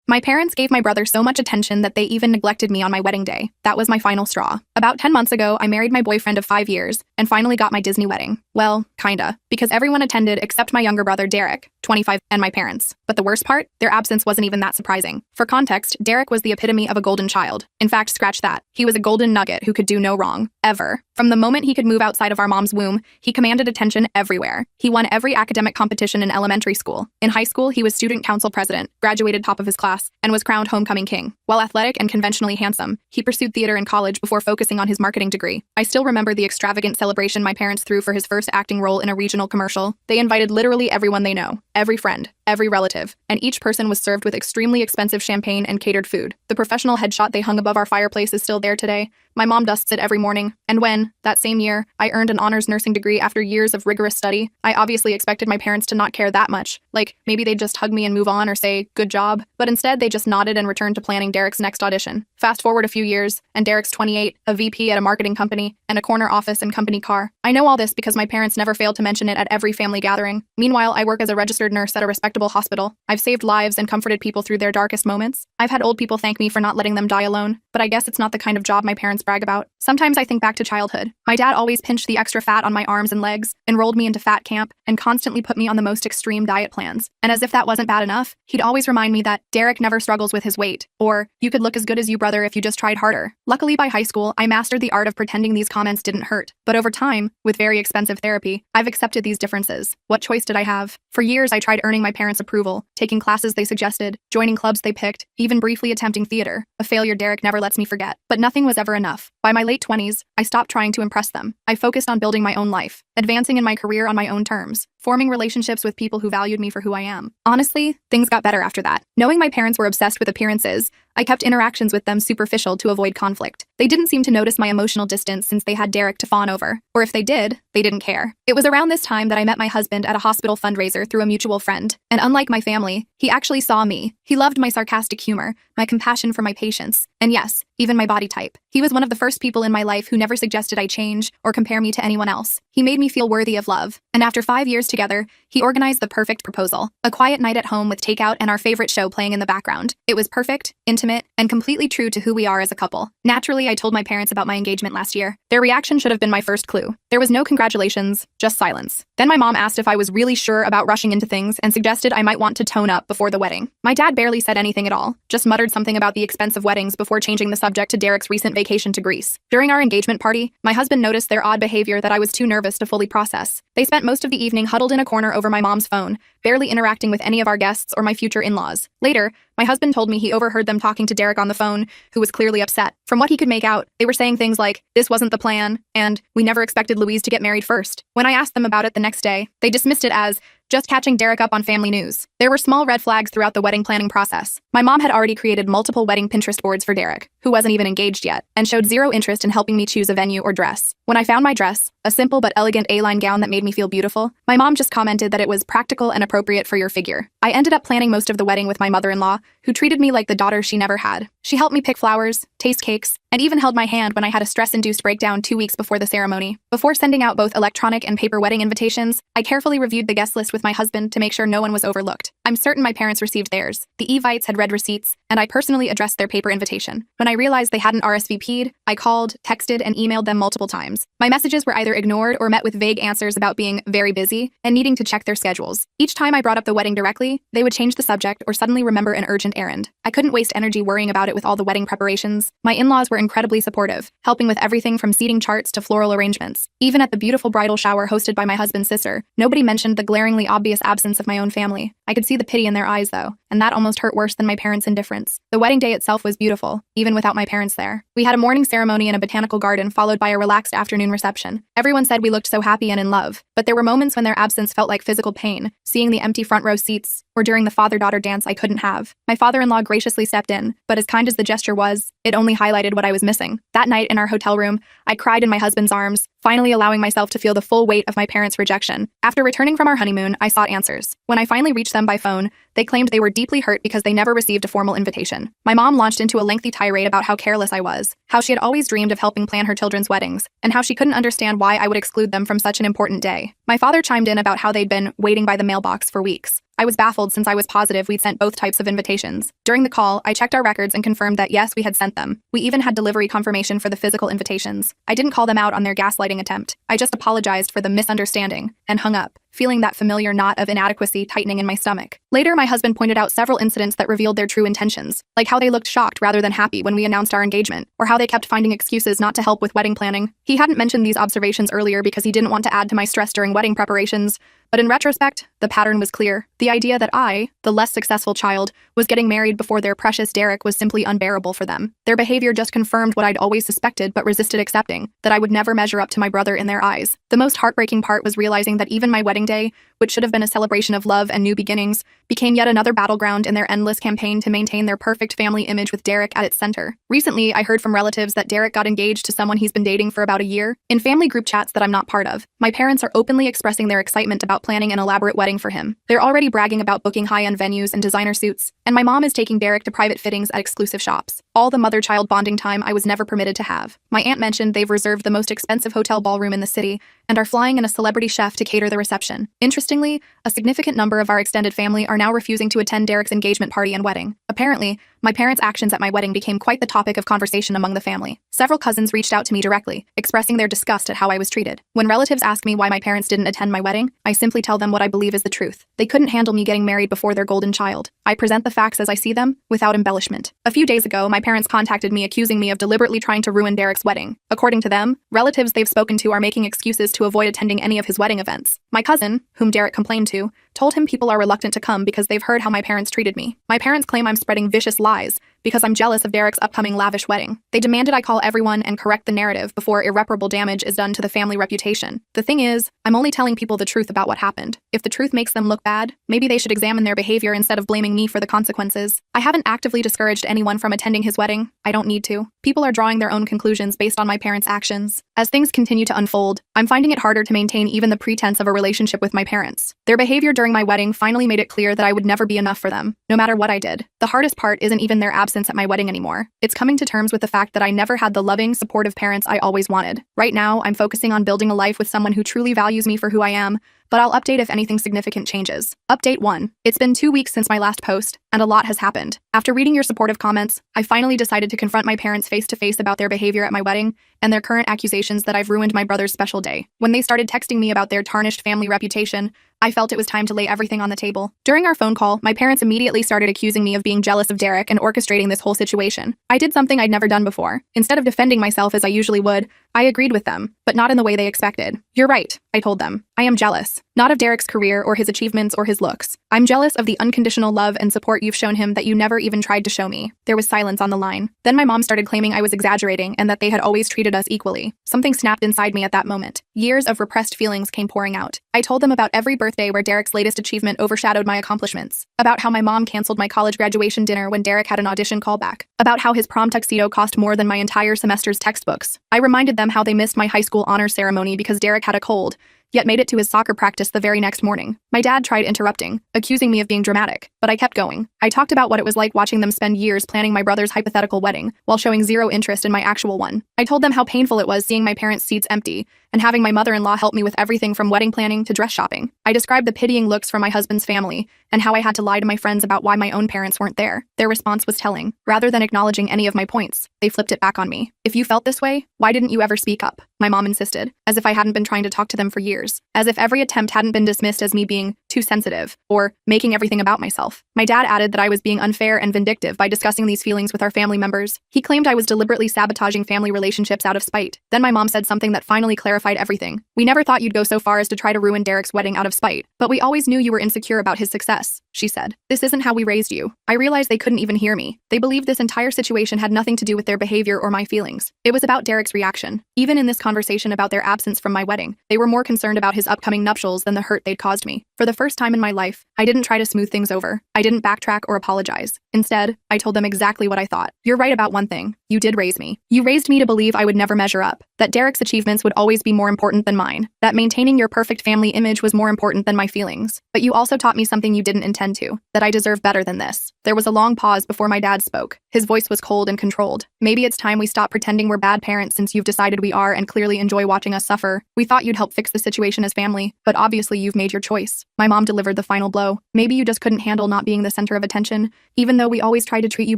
My parents gave my brother so much attention that they even neglected me on my wedding day. That was my final straw. About 10 months ago, I married my boyfriend of 5 years and finally got my Disney wedding. Well, kinda, because everyone attended except my younger brother Derek, 25, and my parents. But the worst part? Their absence wasn't even that surprising. For context, Derek was the epitome of a golden child. In fact, scratch that. He was a golden nugget who could do no wrong. Ever. From the moment he could move outside of our mom's womb, he commanded attention everywhere. He won every academic competition in elementary school. In high school, he was student council president, graduated top of his class, and was crowned homecoming king. While athletic and conventionally handsome, he pursued theater in college before focusing on his marketing degree. I still remember the extravagant celebration my parents threw for his first acting role in a regional commercial. They invited literally everyone they know, every friend, every relative, and each person was served with extremely expensive champagne and catered food. The professional headshot they hung above our fireplace is still there today. My mom dusts it every morning, and when, that same year, I earned an honors nursing degree after years of rigorous study, I obviously expected my parents to not care that much. Like, maybe they'd just hug me and move on or say, good job. But instead, they just nodded and returned to planning Derek's next audition. Fast forward a few years, and Derek's 28, a VP at a marketing company, and a corner office and company car. I know all this because my parents never failed to mention it at every family gathering. Meanwhile, I work as a registered nurse at a respectable hospital. I've saved lives and comforted people through their darkest moments. I've had old people thank me for not letting them die alone, but I guess it's not the kind of job my parents brag about. Sometimes I think back to childhood. My dad always pinched the extra fat on my arms and legs, enrolled me into fat camp, and constantly put me on the most extreme diet plans. And as if that wasn't bad enough, he'd always remind me that Derek never struggles with his weight, or you could look as good as you brother if you just tried harder. Luckily, by high school, I mastered the art of pretending these comments didn't hurt. But over time, with very expensive therapy, I've accepted these differences. What choice did I have? For years, I tried earning my parents' approval, taking classes they suggested, joining clubs they picked, even briefly attempting theater, a failure Derek never lets me forget. But nothing was ever enough. By my late 20s, I stopped trying to impress them. I focused on building my own life, advancing in my career on my own terms, forming relationships with people who valued me for who I am. Honestly, things got better after that. Knowing my parents were obsessed with appearances, I kept interactions with them superficial to avoid conflict. They didn't seem to notice my emotional distance since they had Derek to fawn over. Or if they did, they didn't care. It was around this time that I met my husband at a hospital fundraiser through a mutual friend. And unlike my family, he actually saw me. He loved my sarcastic humor, my compassion for my patients, and yes, even my body type. He was one of the first people in my life who never suggested I change or compare me to anyone else. He made me feel worthy of love. And after 5 years together, he organized the perfect proposal. A quiet night at home with takeout and our favorite show playing in the background. It was perfect, intimate, and completely true to who we are as a couple. Naturally, I told my parents about my engagement last year. Their reaction should have been my first clue. There was no congratulations, just silence. Then my mom asked if I was really sure about rushing into things and suggested I might want to tone up before the wedding. My dad barely said anything at all, just muttered something about the expense of weddings before changing the subject to Derek's recent vacation to Greece. During our engagement party, my husband noticed their odd behavior that I was too nervous to fully process. They spent most of the evening huddled in a corner over my mom's phone, barely interacting with any of our guests or my future in-laws. Later, my husband told me he overheard them talking to Derek on the phone, who was clearly upset. From what he could make out, they were saying things like, "This wasn't the plan," and "We never expected Louise to get married first." When I asked them about it the next day, they dismissed it as just catching Derek up on family news. There were small red flags throughout the wedding planning process. My mom had already created multiple wedding Pinterest boards for Derek, who wasn't even engaged yet, and showed zero interest in helping me choose a venue or dress. When I found my dress, a simple but elegant A-line gown that made me feel beautiful, my mom just commented that it was practical and appropriate for your figure. I ended up planning most of the wedding with my mother-in-law, who treated me like the daughter she never had. She helped me pick flowers, taste cakes, and even held my hand when I had a stress-induced breakdown 2 weeks before the ceremony. Before sending out both electronic and paper wedding invitations, I carefully reviewed the guest list with my husband to make sure no one was overlooked. I'm certain my parents received theirs. The Evites had read receipts, and I personally addressed their paper invitation. When I realized they hadn't RSVP'd, I called, texted, and emailed them multiple times. My messages were either ignored or met with vague answers about being very busy and needing to check their schedules. Each time I brought up the wedding directly, they would change the subject or suddenly remember an urgent errand. I couldn't waste energy worrying about it with all the wedding preparations. My in-laws were incredibly supportive, helping with everything from seating charts to floral arrangements. Even at the beautiful bridal shower hosted by my husband's sister, nobody mentioned the glaringly obvious absence of my own family. I could see the pity in their eyes, though, and that almost hurt worse than my parents' indifference. The wedding day itself was beautiful, even without my parents there. We had a morning ceremony in a botanical garden followed by a relaxed afternoon reception. Everyone said we looked so happy and in love, but there were moments when their absence felt like physical pain, seeing the empty front row seats, or during the father-daughter dance I couldn't have. My father-in-law graciously stepped in, but as kind as the gesture was, it only highlighted what I was missing. That night in our hotel room, I cried in my husband's arms, finally allowing myself to feel the full weight of my parents' rejection. After returning from our honeymoon, I sought answers. When I finally reached them by phone, they claimed they were deeply hurt because they never received a formal invitation. My mom launched into a lengthy tirade about how careless I was, how she had always dreamed of helping plan her children's weddings, and how she couldn't understand why I would exclude them from such an important day. My father chimed in about how they'd been waiting by the mailbox for weeks, I was baffled since I was positive we'd sent both types of invitations. During the call, I checked our records and confirmed that yes, we had sent them. We even had delivery confirmation for the physical invitations. I didn't call them out on their gaslighting attempt. I just apologized for the misunderstanding and hung up, feeling that familiar knot of inadequacy tightening in my stomach. Later, my husband pointed out several incidents that revealed their true intentions, like how they looked shocked rather than happy when we announced our engagement, or how they kept finding excuses not to help with wedding planning. He hadn't mentioned these observations earlier because he didn't want to add to my stress during wedding preparations, but in retrospect, the pattern was clear. The idea that I, the less successful child, was getting married before their precious Derek was simply unbearable for them. Their behavior just confirmed what I'd always suspected but resisted accepting, that I would never measure up to my brother in their eyes. The most heartbreaking part was realizing that even my wedding day, which should have been a celebration of love and new beginnings, became yet another battleground in their endless campaign to maintain their perfect family image with Derek at its center. Recently, I heard from relatives that Derek got engaged to someone he's been dating for about a year. In family group chats that I'm not part of, my parents are openly expressing their excitement about planning an elaborate wedding for him. They're already bragging about booking high-end venues and designer suits, and my mom is taking Derek to private fittings at exclusive shops. All the mother-child bonding time I was never permitted to have. My aunt mentioned they've reserved the most expensive hotel ballroom in the city and are flying in a celebrity chef to cater the reception. Interestingly, a significant number of our extended family are now refusing to attend Derek's engagement party and wedding. Apparently, my parents' actions at my wedding became quite the topic of conversation among the family. Several cousins reached out to me directly, expressing their disgust at how I was treated. When relatives ask me why my parents didn't attend my wedding, I simply tell them what I believe is the truth. They couldn't handle me getting married before their golden child. I present the facts as I see them, without embellishment. A few days ago, my parents contacted me accusing me of deliberately trying to ruin Derek's wedding. According to them, relatives they've spoken to are making excuses to avoid attending any of his wedding events. My cousin, whom Derek complained to, told him people are reluctant to come because they've heard how my parents treated me. My parents claim I'm spreading vicious lies because I'm jealous of Derek's upcoming lavish wedding. They demanded I call everyone and correct the narrative before irreparable damage is done to the family reputation. The thing is, I'm only telling people the truth about what happened. If the truth makes them look bad, maybe they should examine their behavior instead of blaming me for the consequences. I haven't actively discouraged anyone from attending his wedding. I don't need to. People are drawing their own conclusions based on my parents' actions. As things continue to unfold, I'm finding it harder to maintain even the pretense of a relationship with my parents. Their behavior during my wedding finally made it clear that I would never be enough for them, no matter what I did. The hardest part isn't even their absence at my wedding anymore. It's coming to terms with the fact that I never had the loving, supportive parents I always wanted. Right now, I'm focusing on building a life with someone who truly values me for who I am, but I'll update if anything significant changes. Update 1. It's been 2 weeks since my last post, and a lot has happened. After reading your supportive comments, I finally decided to confront my parents face-to-face about their behavior at my wedding and their current accusations that I've ruined my brother's special day. When they started texting me about their tarnished family reputation, I felt it was time to lay everything on the table. During our phone call, my parents immediately started accusing me of being jealous of Derek and orchestrating this whole situation. I did something I'd never done before. Instead of defending myself as I usually would, I agreed with them, but not in the way they expected. You're right, I told them. I am jealous. Not of Derek's career or his achievements or his looks. I'm jealous of the unconditional love and support you've shown him that you never even tried to show me. There was silence on the line. Then my mom started claiming I was exaggerating and that they had always treated us equally. Something snapped inside me at that moment. Years of repressed feelings came pouring out. I told them about every birthday where Derek's latest achievement overshadowed my accomplishments. About how my mom canceled my college graduation dinner when Derek had an audition callback. About how his prom tuxedo cost more than my entire semester's textbooks. I reminded them how they missed my high school honors ceremony because Derek had a cold, yet made it to his soccer practice the very next morning. My dad tried interrupting, accusing me of being dramatic, but I kept going. I talked about what it was like watching them spend years planning my brother's hypothetical wedding while showing zero interest in my actual one. I told them how painful it was seeing my parents' seats empty and having my mother-in-law help me with everything from wedding planning to dress shopping. I described the pitying looks from my husband's family and how I had to lie to my friends about why my own parents weren't there. Their response was telling. Rather than acknowledging any of my points, they flipped it back on me. If you felt this way, why didn't you ever speak up? My mom insisted, as if I hadn't been trying to talk to them for years, as if every attempt hadn't been dismissed as me being too sensitive or making everything about myself. My dad added that I was being unfair and vindictive by discussing these feelings with our family members. He claimed I was deliberately sabotaging family relationships out of spite. Then my mom said something that finally clarified everything. We never thought you'd go so far as to try to ruin Derek's wedding out of spite, but we always knew you were insecure about his success, she said. This isn't how we raised you. I realized they couldn't even hear me. They believed this entire situation had nothing to do with their behavior or my feelings. It was about Derek's reaction. Even in this conversation about their absence from my wedding, they were more concerned about his upcoming nuptials than the hurt they'd caused me. For the first time in my life, I didn't try to smooth things over. I didn't backtrack or apologize. Instead, I told them exactly what I thought. You're right about one thing. You did raise me. You raised me to believe I would never measure up, that Derek's achievements would always be more important than mine, that maintaining your perfect family image was more important than my feelings. But you also taught me something you didn't intend to, that I deserve better than this. There was a long pause before my dad spoke. His voice was cold and controlled. Maybe it's time we stop pretending we're bad parents since you've decided we are and clearly enjoy watching us suffer. We thought you'd help fix the situation as family, but obviously you've made your choice. My mom delivered the final blow. Maybe you just couldn't handle not being the center of attention. Even though we always tried to treat you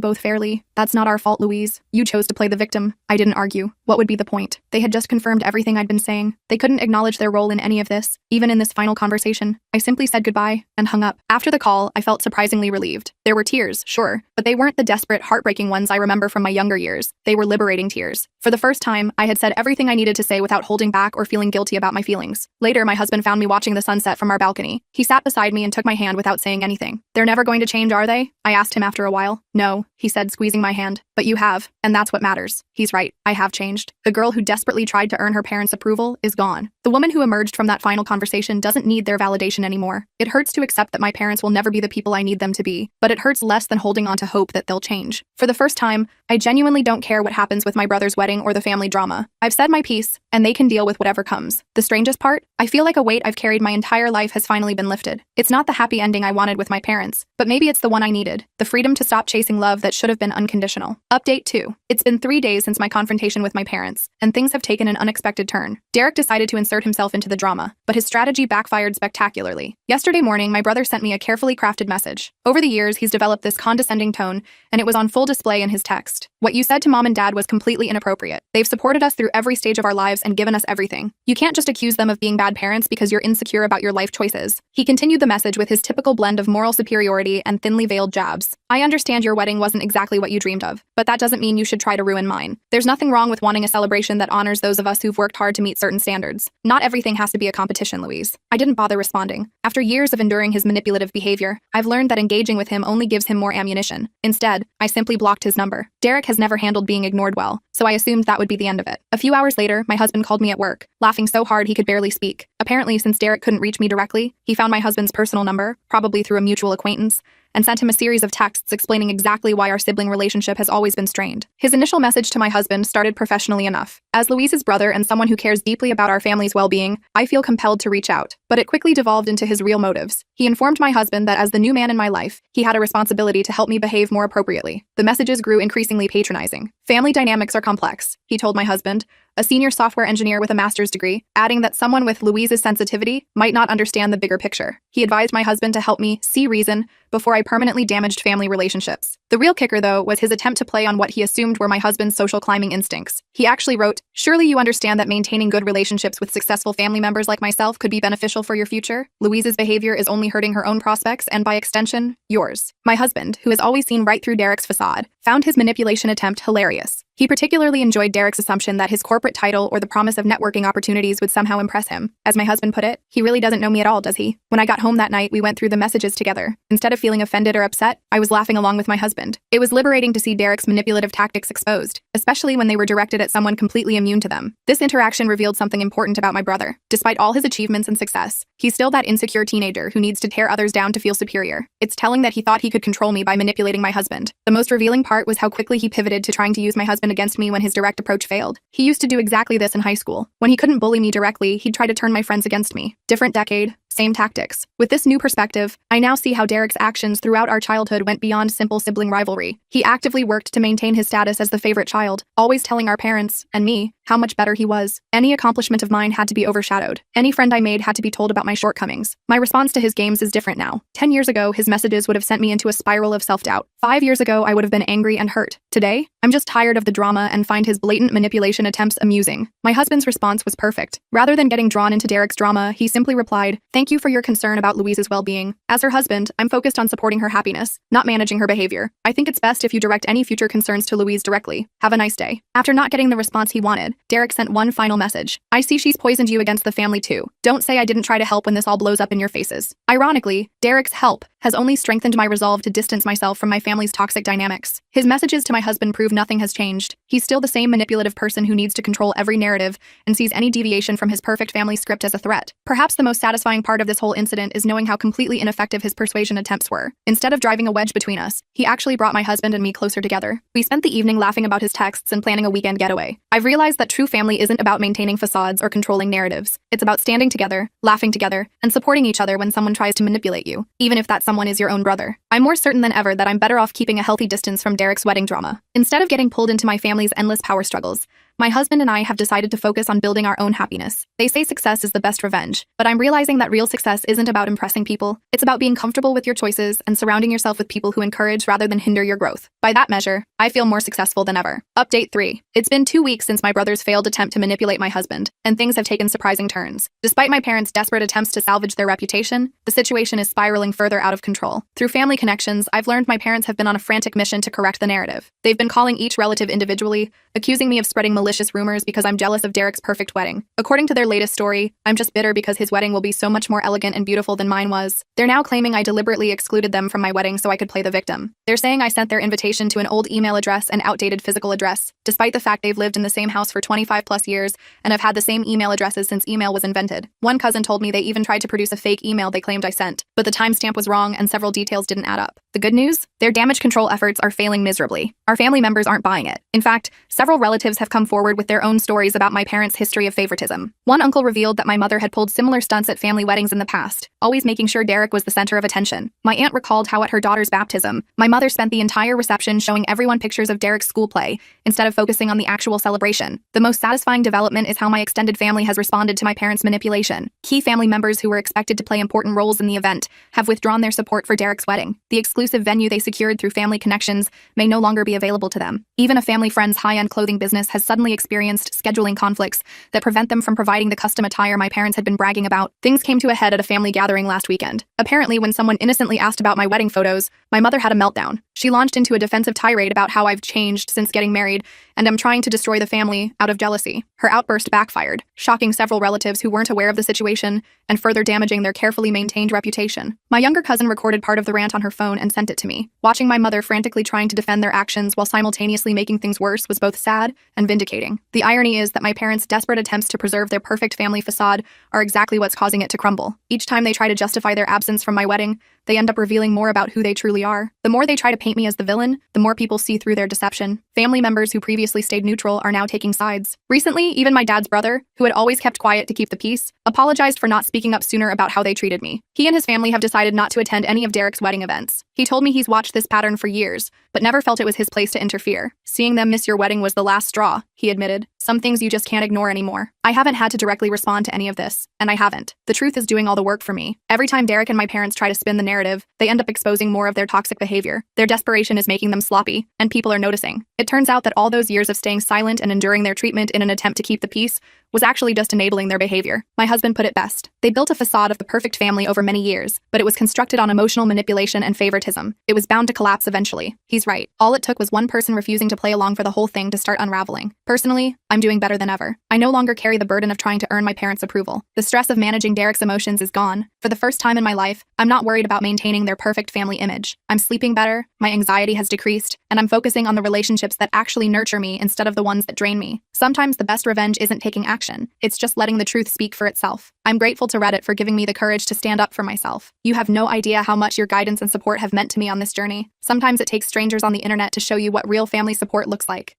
both fairly. That's not our fault, Louise. You chose to play the victim. I didn't argue. What would be the point? They had just confirmed everything I'd been saying. They couldn't acknowledge their role in any of this, even in this final conversation. I simply said goodbye and hung up. After the call, I felt surprisingly relieved. There were tears, sure, but they weren't the desperate, heartbreaking ones I remember from my younger years. They were liberating tears. For the first time, I had said everything I needed to say without holding back or feeling guilty about my feelings. Later, my husband found me watching the sunset from our balcony. He sat beside me and took my hand without saying anything. They're never going to change, are they? I asked him after a while. No, he said, squeezing my hand. But you have, and that's what matters. He's right. I have changed. The girl who desperately tried to earn her parents' approval is gone. The woman who emerged from that final conversation doesn't need their validation anymore. It hurts to accept that my parents will never be the people I need them to be, but it hurts less than holding on to hope that they'll change. For the first time, I genuinely don't care what happens with my brother's wedding or the family drama. I've said my piece, and they can deal with whatever comes. The strangest part? I feel like a weight I've carried my entire life has finally been lifted. It's not the happy ending I wanted with my parents, but maybe it's the one I needed. The freedom to stop chasing love that should have been unconditional. Update 2. It's been 3 days since my confrontation with my parents, and things have taken an unexpected turn. Derek decided to insert himself into the drama, but his strategy backfired spectacularly. Yesterday morning, my brother sent me a carefully crafted message. Over the years, he's developed this condescending tone, and it was on full display in his text. What you said to mom and dad was completely inappropriate. They've supported us through every stage of our lives and given us everything. You can't just accuse them of being bad parents because you're insecure about your life choices. He continued the message with his typical blend of moral superiority and thinly veiled jabs. I understand your wedding wasn't exactly what you dreamed of, but that doesn't mean you should try to ruin mine. There's nothing wrong with wanting a celebration that honors those of us who've worked hard to meet certain standards. Not everything has to be a competition, Louise. I didn't bother responding. After years of enduring his manipulative behavior, I've learned that engaging with him only gives him more ammunition. Instead, I simply blocked his number. Derek has never handled being ignored well, so I assumed that would be the end of it. A few hours later, my husband called me at work, laughing so hard he could barely speak. Apparently, since Derek couldn't reach me directly, he found my husband's personal number, probably through a mutual acquaintance, and sent him a series of texts explaining exactly why our sibling relationship has always been strained. His initial message to my husband started professionally enough. As Louise's brother and someone who cares deeply about our family's well-being, I feel compelled to reach out. But it quickly devolved into his real motives. He informed my husband that as the new man in my life, he had a responsibility to help me behave more appropriately. The messages grew increasingly patronizing. Family dynamics are complex, he told my husband, a senior software engineer with a master's degree, adding that someone with Louise's sensitivity might not understand the bigger picture. He advised my husband to help me see reason before I permanently damaged family relationships. The real kicker, though, was his attempt to play on what he assumed were my husband's social climbing instincts. He actually wrote, "Surely you understand that maintaining good relationships with successful family members like myself could be beneficial for your future? Louise's behavior is only hurting her own prospects and, by extension, yours." My husband, who has always seen right through Derek's facade, found his manipulation attempt hilarious. He particularly enjoyed Derek's assumption that his corporate title or the promise of networking opportunities would somehow impress him. As my husband put it, he really doesn't know me at all, does he? When I got home that night, we went through the messages together. Instead of feeling offended or upset, I was laughing along with my husband. It was liberating to see Derek's manipulative tactics exposed, especially when they were directed at someone completely immune to them. This interaction revealed something important about my brother. Despite all his achievements and success, he's still that insecure teenager who needs to tear others down to feel superior. It's telling that he thought he could control me by manipulating my husband. The most revealing part was how quickly he pivoted to trying to use my husband against me when his direct approach failed. He used to do exactly this in high school. When he couldn't bully me directly, he'd try to turn my friends against me. Different decade, same tactics. With this new perspective, I now see how Derek's actions throughout our childhood went beyond simple sibling rivalry. He actively worked to maintain his status as the favorite child, always telling our parents, and me, how much better he was. Any accomplishment of mine had to be overshadowed. Any friend I made had to be told about my shortcomings. My response to his games is different now. 10 years ago, his messages would have sent me into a spiral of self-doubt. 5 years ago, I would have been angry and hurt. Today, I'm just tired of the drama and find his blatant manipulation attempts amusing. My husband's response was perfect. Rather than getting drawn into Derek's drama, he simply replied, "Thank you for your concern about Louise's well-being. As her husband, I'm focused on supporting her happiness, not managing her behavior. I think it's best if you direct any future concerns to Louise directly. Have a nice day." After not getting the response he wanted, Derek sent one final message. "I see she's poisoned you against the family too. Don't say I didn't try to help when this all blows up in your faces." Ironically, Derek's help has only strengthened my resolve to distance myself from my family's toxic dynamics. His messages to my husband prove nothing has changed. He's still the same manipulative person who needs to control every narrative and sees any deviation from his perfect family script as a threat. Perhaps the most satisfying part of this whole incident is knowing how completely ineffective his persuasion attempts were. Instead of driving a wedge between us, he actually brought my husband and me closer together. We spent the evening laughing about his texts and planning a weekend getaway. I've realized that that true family isn't about maintaining facades or controlling narratives. It's about standing together, laughing together, and supporting each other when someone tries to manipulate you, even if that someone is your own brother. I'm more certain than ever that I'm better off keeping a healthy distance from Derek's wedding drama. Instead of getting pulled into my family's endless power struggles, my husband and I have decided to focus on building our own happiness. They say success is the best revenge, but I'm realizing that real success isn't about impressing people. It's about being comfortable with your choices and surrounding yourself with people who encourage rather than hinder your growth. By that measure, I feel more successful than ever. Update 3. It's been 2 weeks since my brother's failed attempt to manipulate my husband, and things have taken surprising turns. Despite my parents' desperate attempts to salvage their reputation, the situation is spiraling further out of control. Through family connections, I've learned my parents have been on a frantic mission to correct the narrative. They've been calling each relative individually, accusing me of spreading malicious rumors because I'm jealous of Derek's perfect wedding. According to their latest story, I'm just bitter because his wedding will be so much more elegant and beautiful than mine was. They're now claiming I deliberately excluded them from my wedding so I could play the victim. They're saying I sent their invitation to an old email address and outdated physical address, despite the fact they've lived in the same house for 25 plus years and have had the same email addresses since email was invented. One cousin told me they even tried to produce a fake email they claimed I sent, but the timestamp was wrong and several details didn't add up. The good news? Their damage control efforts are failing miserably. Our family members aren't buying it. In fact, several relatives have come forward with their own stories about my parents' history of favoritism. One uncle revealed that my mother had pulled similar stunts at family weddings in the past, always making sure Derek was the center of attention. My aunt recalled how at her daughter's baptism, my mother spent the entire reception showing everyone pictures of Derek's school play, instead of focusing on the actual celebration. The most satisfying development is how my extended family has responded to my parents' manipulation. Key family members who were expected to play important roles in the event have withdrawn their support for Derek's wedding. The exclusive venue they secured through family connections may no longer be available to them. Even a family friend's high-end clothing business has suddenly experienced scheduling conflicts that prevent them from providing the custom attire my parents had been bragging about. Things came to a head at a family gathering last weekend. Apparently, when someone innocently asked about my wedding photos, my mother had a meltdown. She launched into a defensive tirade about how I've changed since getting married and am trying to destroy the family out of jealousy. Her outburst backfired, shocking several relatives who weren't aware of the situation and further damaging their carefully maintained reputation. My younger cousin recorded part of the rant on her phone and sent it to me. Watching my mother frantically trying to defend their actions while simultaneously making things worse was both sad and vindicating. The irony is that my parents' desperate attempts to preserve their perfect family facade are exactly what's causing it to crumble. Each time they try to justify their absence from my wedding, they end up revealing more about who they truly are. The more they try to paint me as the villain, the more people see through their deception. Family members who previously stayed neutral are now taking sides. Recently, even my dad's brother, who had always kept quiet to keep the peace, apologized for not speaking up sooner about how they treated me. He and his family have decided not to attend any of Derek's wedding events. He told me he's watched this pattern for years, but never felt it was his place to interfere. Seeing them miss your wedding was the last straw, he admitted. Some things you just can't ignore anymore. I haven't had to directly respond to any of this, and I haven't. The truth is doing all the work for me. Every time Derek and my parents try to spin the narrative, they end up exposing more of their toxic behavior. Their desperation is making them sloppy, and people are noticing. It turns out that all those years of staying silent and enduring their treatment in an attempt to keep the peace was actually just enabling their behavior. My husband put it best. They built a facade of the perfect family over many years, but it was constructed on emotional manipulation and favoritism. It was bound to collapse eventually. He's right. All it took was one person refusing to play along for the whole thing to start unraveling. Personally, I'm doing better than ever. I no longer carry the burden of trying to earn my parents' approval. The stress of managing Derek's emotions is gone. For the first time in my life, I'm not worried about maintaining their perfect family image. I'm sleeping better, my anxiety has decreased, and I'm focusing on the relationships that actually nurture me instead of the ones that drain me. Sometimes the best revenge isn't taking action. It's just letting the truth speak for itself. I'm grateful to Reddit for giving me the courage to stand up for myself. You have no idea how much your guidance and support have meant to me on this journey. Sometimes it takes strangers on the internet to show you what real family support looks like.